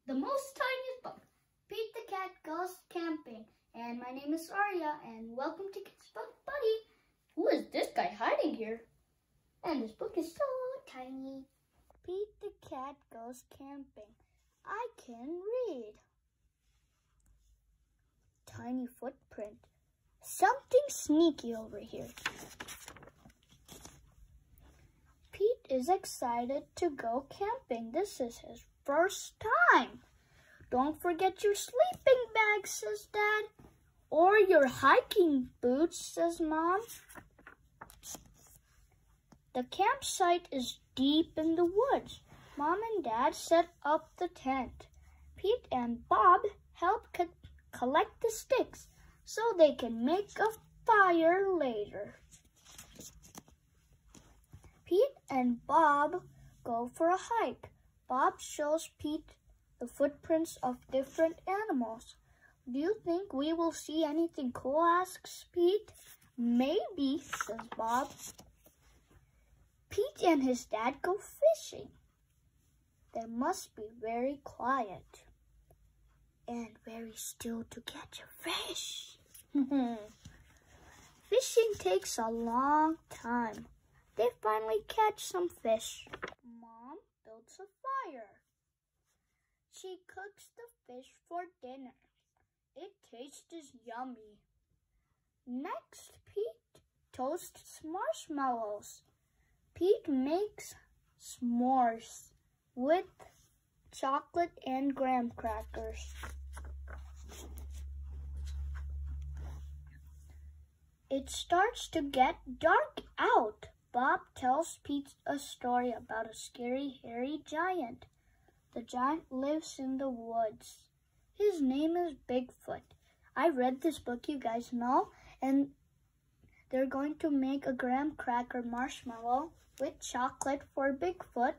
the most tiniest book, Pete the Cat Goes Camping. And my name is Arya, and welcome to Kids Book Buddy. Who is this guy hiding here? And this book is so tiny. Pete the Cat Goes Camping. I can read. Tiny footprint. Something sneaky over here. Pete is excited to go camping. This is his first time. Don't forget your sleeping bag, says Dad. Or your hiking boots, says Mom. The campsite is deep in the woods. Mom and Dad set up the tent. Pete and Bob help collect the sticks so they can make a fire later. Pete and Bob go for a hike. Bob shows Pete the footprints of different animals. Do you think we will see anything cool, asks Pete. Maybe, says Bob. Pete and his dad go fishing. They must be very quiet and very still to catch a fish. Fishing takes a long time. They finally catch some fish. Mom builds a fire. She cooks the fish for dinner. It tastes yummy. Next, Pete toasts marshmallows. Pete makes s'mores with chocolate and graham crackers. It starts to get dark out. Bob tells Pete a story about a scary, hairy giant. The giant lives in the woods. His name is Bigfoot. I read this book, you guys know, and they're going to make a graham cracker marshmallow with chocolate for Bigfoot,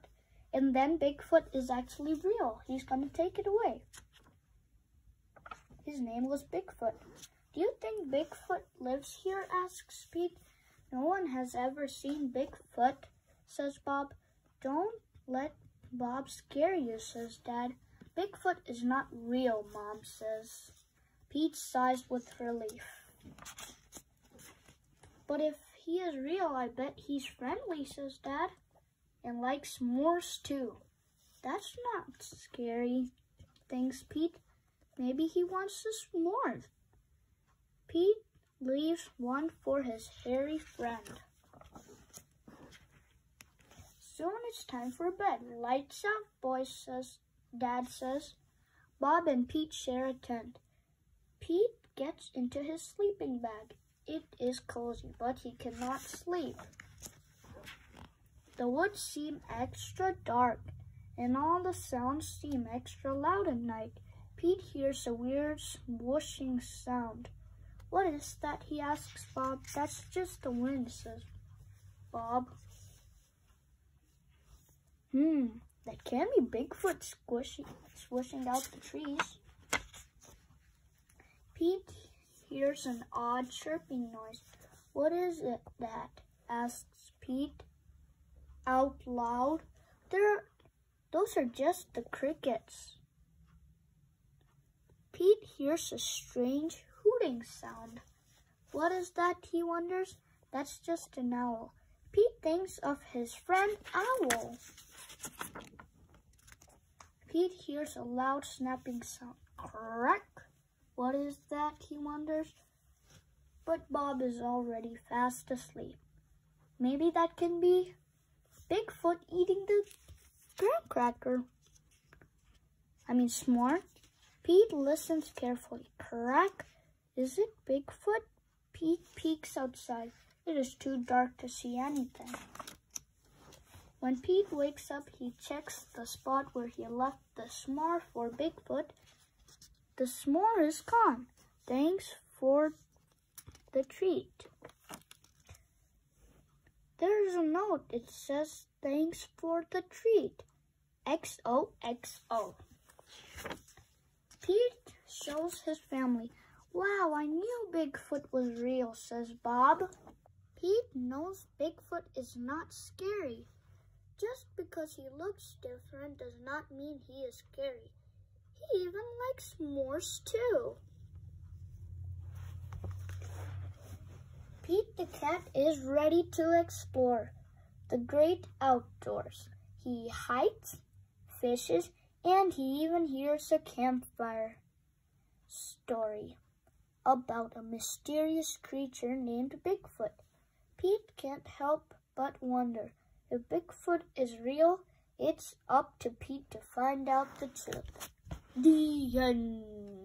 and then Bigfoot is actually real. He's going to take it away. His name was Bigfoot. Do you think Bigfoot lives here, asks Pete. No one has ever seen Bigfoot, says Bob. Don't let Bob scare you, says Dad. Bigfoot is not real, Mom says. Pete sighs with relief. But if he is real, I bet he's friendly, says Dad. And likes s'mores too. That's not scary, thinks Pete. Maybe he wants a s'more. Pete leaves one for his hairy friend. Soon it's time for bed. Lights out, boys, says Dad says. Bob and Pete share a tent. Pete gets into his sleeping bag. It is cozy, but he cannot sleep. The woods seem extra dark, and all the sounds seem extra loud at night. Pete hears a weird swooshing sound. What is that, he asks Bob. That's just the wind, says Bob. That can't be Bigfoot swooshing out the trees. Pete hears an odd chirping noise. What is it that? Asks Pete out loud. Those are just the crickets. Pete hears a strange hooting sound. What is that, he wonders. That's just an owl. Pete thinks of his friend Owl. Pete hears a loud snapping sound. Crack! What is that, he wonders. But Bob is already fast asleep. Maybe that can be Bigfoot eating the graham cracker. S'more. Pete listens carefully. Crack! Is it Bigfoot? Pete peeks outside. It is too dark to see anything. When Pete wakes up, he checks the spot where he left the s'more for Bigfoot. The s'more is gone. Thanks for the treat. There's a note. It says, thanks for the treat. XOXO. Pete shows his family. Wow, I knew Bigfoot was real, says Bob. Pete knows Bigfoot is not scary. Just because he looks different does not mean he is scary. He even likes s'mores too. Pete the cat is ready to explore the great outdoors. He hikes, fishes, and he even hears a campfire story about a mysterious creature named Bigfoot. Pete can't help but wonder, if Bigfoot is real, it's up to Pete to find out the truth. The end.